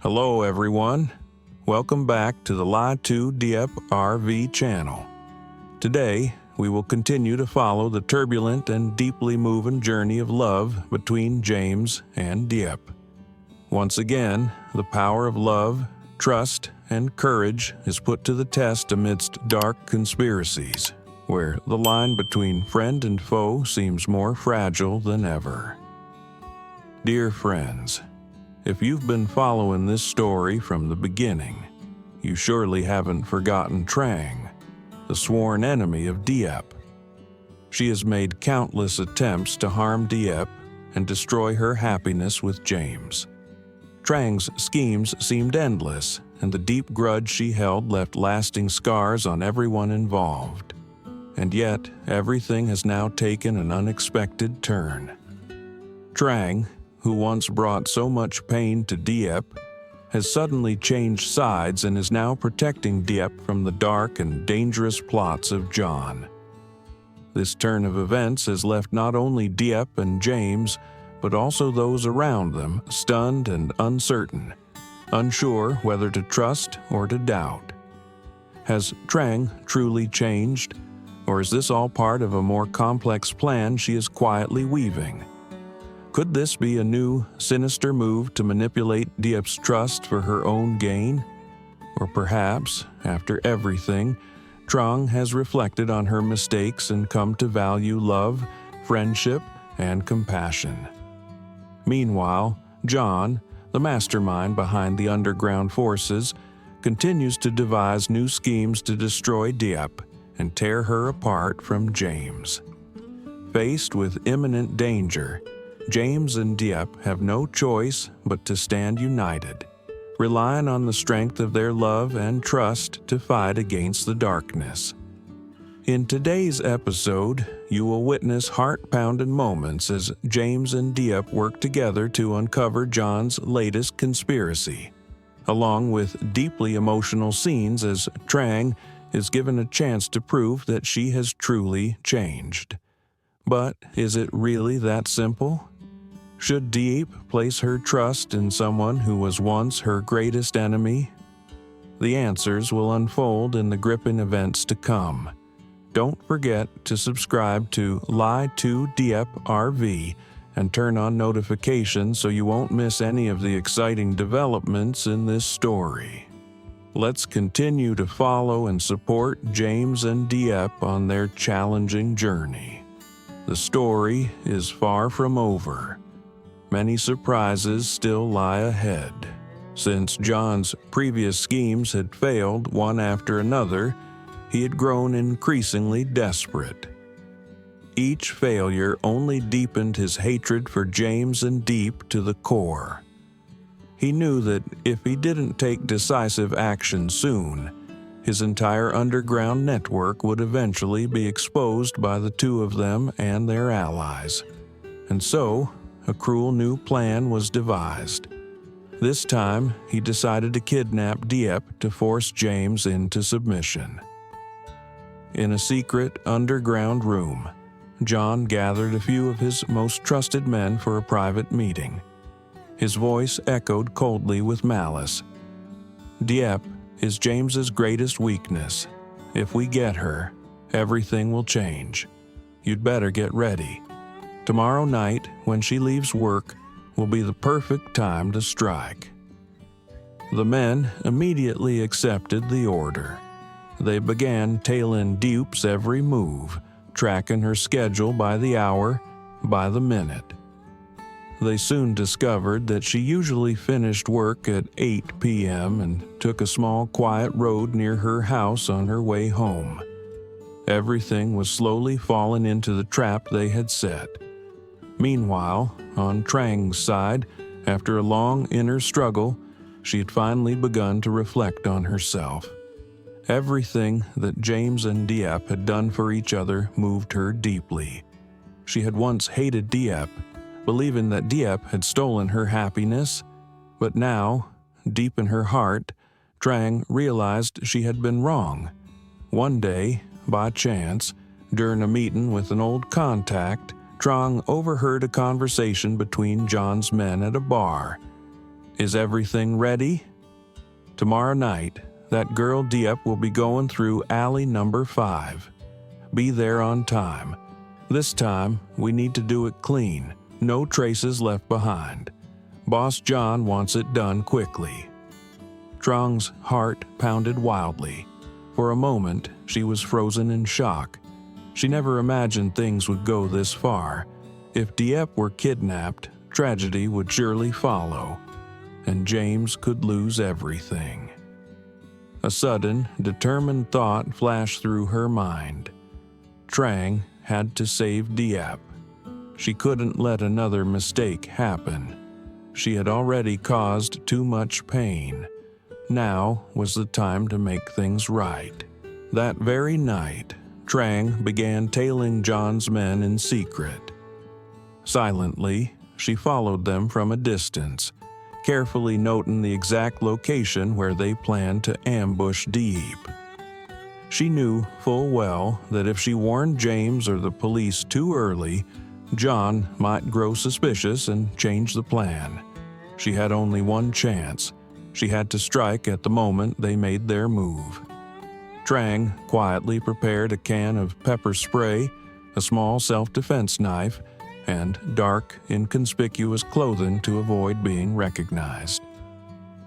Hello everyone, welcome back to the Ly Tu Diep RV channel. Today, we will continue to follow the turbulent and deeply moving journey of love between James and Diep. Once again, the power of love, trust, and courage is put to the test amidst dark conspiracies, where the line between friend and foe seems more fragile than ever. Dear friends, if you've been following this story from the beginning, you surely haven't forgotten Trang, the sworn enemy of Diep. She has made countless attempts to harm Diep and destroy her happiness with James. Trang's schemes seemed endless, and the deep grudge she held left lasting scars on everyone involved. And yet, everything has now taken an unexpected turn. Trang, who once brought so much pain to Diep, has suddenly changed sides and is now protecting Diep from the dark and dangerous plots of John. This turn of events has left not only Diep and James, but also those around them stunned and uncertain, unsure whether to trust or to doubt. Has Trang truly changed, or is this all part of a more complex plan she is quietly weaving? Could this be a new, sinister move to manipulate Diep's trust for her own gain? Or perhaps, after everything, Trang has reflected on her mistakes and come to value love, friendship, and compassion. Meanwhile, John, the mastermind behind the underground forces, continues to devise new schemes to destroy Diep and tear her apart from James. Faced with imminent danger, James and Diep have no choice but to stand united, relying on the strength of their love and trust to fight against the darkness. In today's episode, you will witness heart-pounding moments as James and Diep work together to uncover John's latest conspiracy, along with deeply emotional scenes as Trang is given a chance to prove that she has truly changed. But is it really that simple? Should Diep place her trust in someone who was once her greatest enemy? The answers will unfold in the gripping events to come. Don't forget to subscribe to Ly Tu Diep RV and turn on notifications so you won't miss any of the exciting developments in this story. Let's continue to follow and support James and Diep on their challenging journey. The story is far from over. Many surprises still lie ahead. Since John's previous schemes had failed one after another, he had grown increasingly desperate. Each failure only deepened his hatred for James and Diep to the core. He knew that if he didn't take decisive action soon, his entire underground network would eventually be exposed by the two of them and their allies. And so, a cruel new plan was devised. This time, he decided to kidnap Diep to force James into submission. In a secret underground room, John gathered a few of his most trusted men for a private meeting. His voice echoed coldly with malice. Diep is James's greatest weakness. If we get her, everything will change. You'd better get ready. Tomorrow night, when she leaves work, will be the perfect time to strike. The men immediately accepted the order. They began tailing Diep's every move, tracking her schedule by the hour, by the minute. They soon discovered that she usually finished work at 8 p.m. and took a small quiet road near her house on her way home. Everything was slowly falling into the trap they had set. Meanwhile, on Trang's side, after a long inner struggle, she had finally begun to reflect on herself. Everything that James and Diep had done for each other moved her deeply. She had once hated Diep, believing that Diep had stolen her happiness, but now, deep in her heart, Trang realized she had been wrong. One day, by chance, during a meeting with an old contact, Trang overheard a conversation between John's men at a bar. Is everything ready? Tomorrow night, that girl Diep will be going through alley number 5. Be there on time. This time, we need to do it clean. No traces left behind. Boss John wants it done quickly. Trang's heart pounded wildly. For a moment, she was frozen in shock. She never imagined things would go this far. If Diep were kidnapped, tragedy would surely follow, and James could lose everything. A sudden, determined thought flashed through her mind. Trang had to save Diep. She couldn't let another mistake happen. She had already caused too much pain. Now was the time to make things right. That very night, Trang began tailing John's men in secret. Silently, she followed them from a distance, carefully noting the exact location where they planned to ambush Diep. She knew full well that if she warned James or the police too early, John might grow suspicious and change the plan. She had only one chance. She had to strike at the moment they made their move. Trang quietly prepared a can of pepper spray, a small self-defense knife, and dark, inconspicuous clothing to avoid being recognized.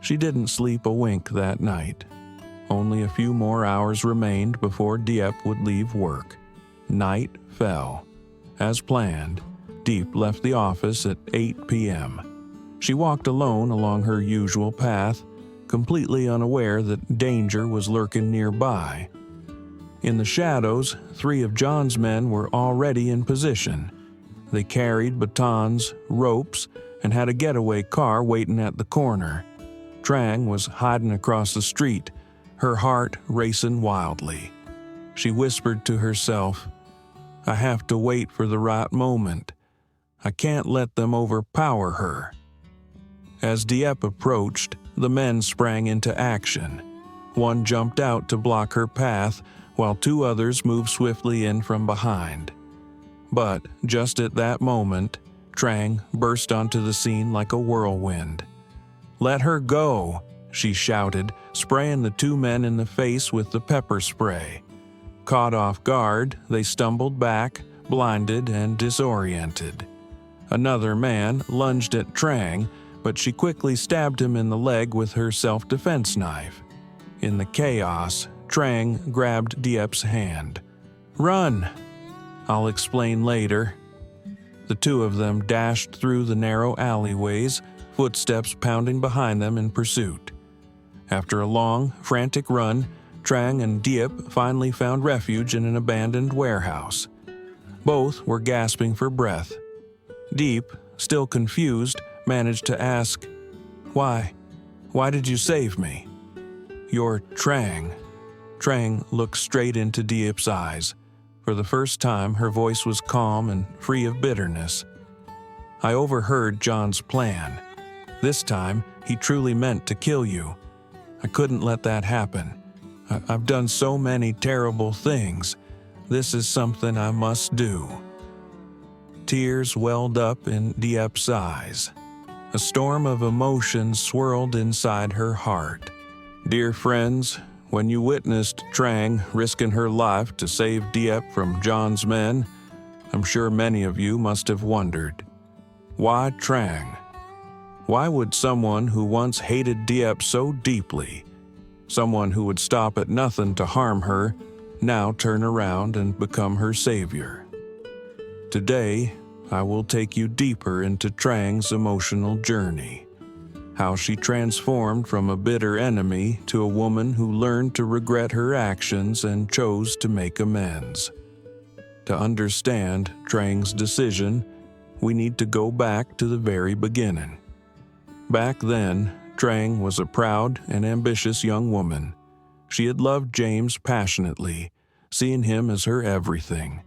She didn't sleep a wink that night. Only a few more hours remained before Diep would leave work. Night fell. As planned, Diep left the office at 8 p.m. She walked alone along her usual path, completely unaware that danger was lurking nearby. In the shadows, 3 of John's men were already in position. They carried batons, ropes, and had a getaway car waiting at the corner. Trang was hiding across the street, her heart racing wildly. She whispered to herself, "I have to wait for the right moment. I can't let them overpower her." As Diep approached, the men sprang into action. One jumped out to block her path, while 2 others moved swiftly in from behind. But just at that moment, Trang burst onto the scene like a whirlwind. "Let her go," she shouted, spraying the 2 men in the face with the pepper spray. Caught off guard, they stumbled back, blinded and disoriented. Another man lunged at Trang, but she quickly stabbed him in the leg with her self-defense knife. In the chaos, Trang grabbed Diep's hand. "Run! I'll explain later." The 2 of them dashed through the narrow alleyways, footsteps pounding behind them in pursuit. After a long, frantic run, Trang and Diep finally found refuge in an abandoned warehouse. Both were gasping for breath. Diep, still confused, managed to ask, Why did you save me?" "You're Trang." Trang looked straight into Diep's eyes. For the first time, her voice was calm and free of bitterness. "I overheard John's plan. This time, he truly meant to kill you. I couldn't let that happen. I've done so many terrible things. This is something I must do." Tears welled up in Diep's eyes. A storm of emotions swirled inside her heart. Dear friends, when you witnessed Trang risking her life to save Diep from John's men, I'm sure many of you must have wondered, why Trang? Why would someone who once hated Diep so deeply, someone who would stop at nothing to harm her, now turn around and become her savior? Today, I will take you deeper into Trang's emotional journey. How she transformed from a bitter enemy to a woman who learned to regret her actions and chose to make amends. To understand Trang's decision, we need to go back to the very beginning. Back then, Trang was a proud and ambitious young woman. She had loved James passionately, seeing him as her everything.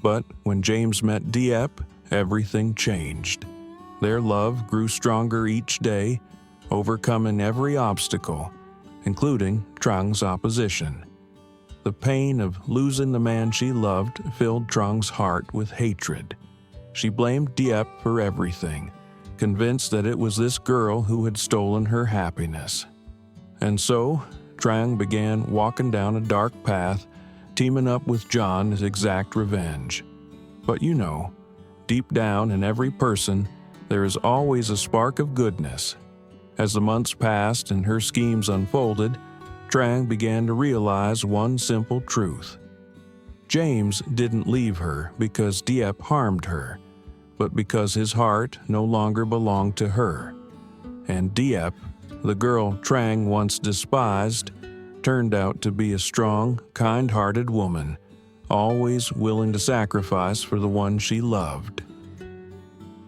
But when James met Diep, everything changed. Their love grew stronger each day, overcoming every obstacle, including Trang's opposition. The pain of losing the man she loved filled Trang's heart with hatred. She blamed Diep for everything, convinced that it was this girl who had stolen her happiness. And so, Trang began walking down a dark path, teaming up with John to exact revenge. But you know, deep down in every person, there is always a spark of goodness. As the months passed and her schemes unfolded, Trang began to realize one simple truth. James didn't leave her because Diep harmed her, but because his heart no longer belonged to her. And Diep, the girl Trang once despised, turned out to be a strong, kind-hearted woman, always willing to sacrifice for the one she loved.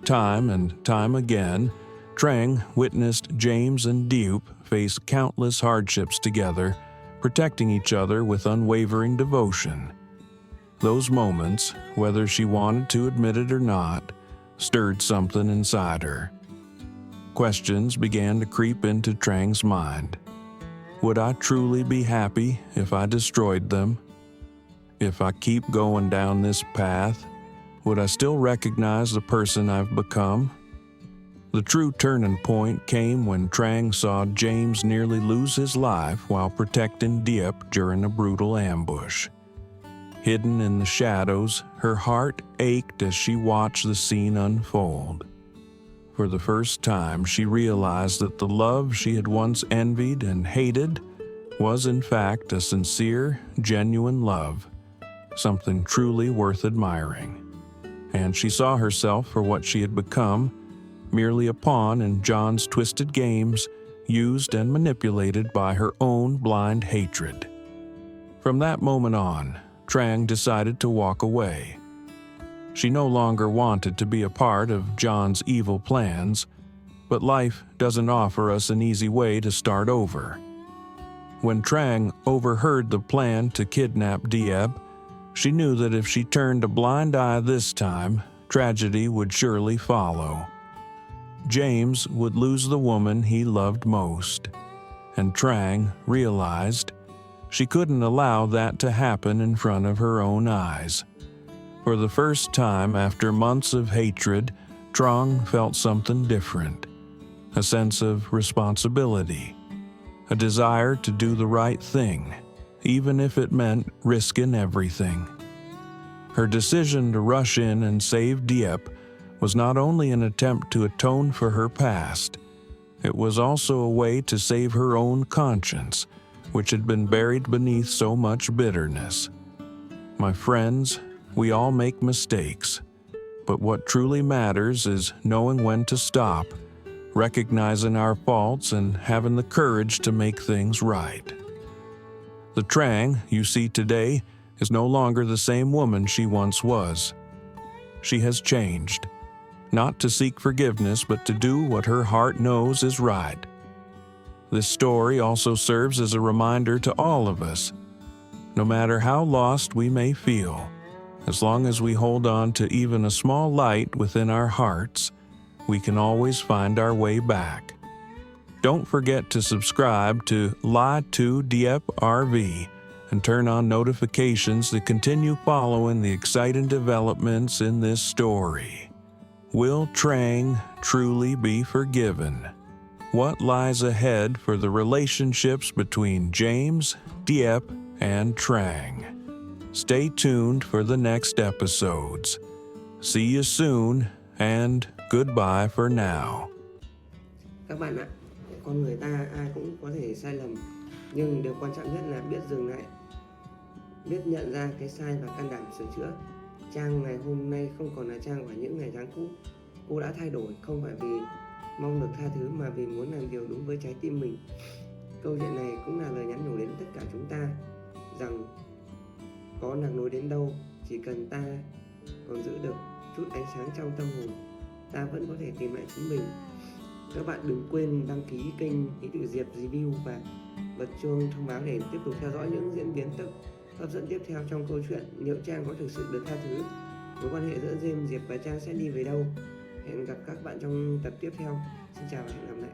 Time and time again, Trang witnessed James and Diep face countless hardships together, protecting each other with unwavering devotion. Those moments, whether she wanted to admit it or not, stirred something inside her. Questions began to creep into Trang's mind. Would I truly be happy if I destroyed them? If I keep going down this path, would I still recognize the person I've become? The true turning point came when Trang saw James nearly lose his life while protecting Diep during a brutal ambush. Hidden in the shadows, her heart ached as she watched the scene unfold. For the first time, she realized that the love she had once envied and hated was in fact a sincere, genuine love, something truly worth admiring. And she saw herself for what she had become, merely a pawn in John's twisted games, used and manipulated by her own blind hatred. From that moment on, Trang decided to walk away. She no longer wanted to be a part of John's evil plans, but life doesn't offer us an easy way to start over. When Trang overheard the plan to kidnap Diep, she knew that if she turned a blind eye this time, tragedy would surely follow. James would lose the woman he loved most, and Trang realized she couldn't allow that to happen in front of her own eyes. For the first time after months of hatred, Trang felt something different, a sense of responsibility, a desire to do the right thing, even if it meant risking everything. Her decision to rush in and save Diep was not only an attempt to atone for her past, it was also a way to save her own conscience, which had been buried beneath so much bitterness. My friends, we all make mistakes, but what truly matters is knowing when to stop, recognizing our faults, and having the courage to make things right. The Trang you see today is no longer the same woman she once was. She has changed, not to seek forgiveness, but to do what her heart knows is right. This story also serves as a reminder to all of us. No matter how lost we may feel, as long as we hold on to even a small light within our hearts, we can always find our way back. Don't forget to subscribe to Ly Tu Diep RV and turn on notifications to continue following the exciting developments in this story. Will Trang truly be forgiven? What lies ahead for the relationships between James, Diep, and Trang? Stay tuned for the next episodes. See you soon, and goodbye for now. Các bạn ạ, con người ta ai cũng có thể sai lầm, nhưng điều quan trọng nhất là biết dừng lại, biết nhận ra cái sai và can đảm sửa chữa. Trang ngày hôm nay không còn là Trang của những ngày tháng cũ. Cô đã thay đổi không phải vì mong được tha thứ mà vì muốn làm điều đúng với trái tim mình. Câu chuyện này cũng là lời nhắn nhủ đến tất cả chúng ta rằng có lạc lối đến đâu, chỉ cần ta còn giữ được chút ánh sáng trong tâm hồn, ta vẫn có thể tìm lại chính mình. Các bạn đừng quên đăng ký kênh Ly Tu Diep Review và bật chuông thông báo để tiếp tục theo dõi những diễn biến hấp dẫn tiếp theo trong câu chuyện. Liệu Trang có thực sự được tha thứ? Mối quan hệ giữa Diêm, Diệp và Trang sẽ đi về đâu? Hẹn gặp các bạn trong tập tiếp theo. Xin chào và hẹn gặp lại.